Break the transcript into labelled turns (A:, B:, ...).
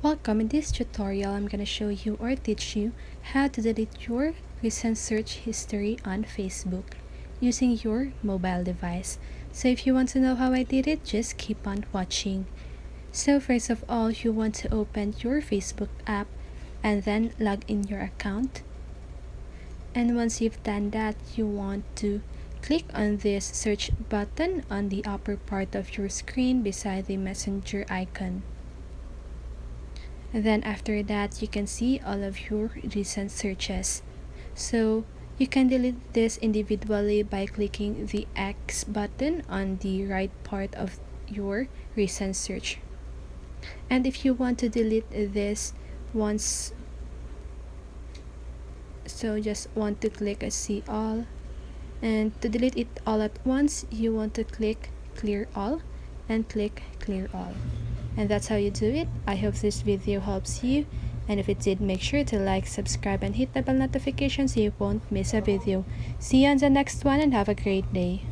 A: Welcome. In this tutorial, I'm going to show you or teach you how to delete your recent search history on Facebook using your mobile device. So if you want to know how I did it, just keep on watching. So first of all, you want to open your Facebook app and then log in your account. And once you've done that, you want to click on this search button on the upper part of your screen beside the messenger icon. And then after that, you can see all of your recent searches. So you can delete this individually by clicking the X button on the right part of your recent search. And if you want to delete this once, so just want to click see all, and to delete it all at once, you want to click clear all and click clear all. And that's how you do it. I hope this video helps you, and if it did, make sure to like, subscribe, and hit the bell notification so you won't miss a video. See you on the next one and have a great day.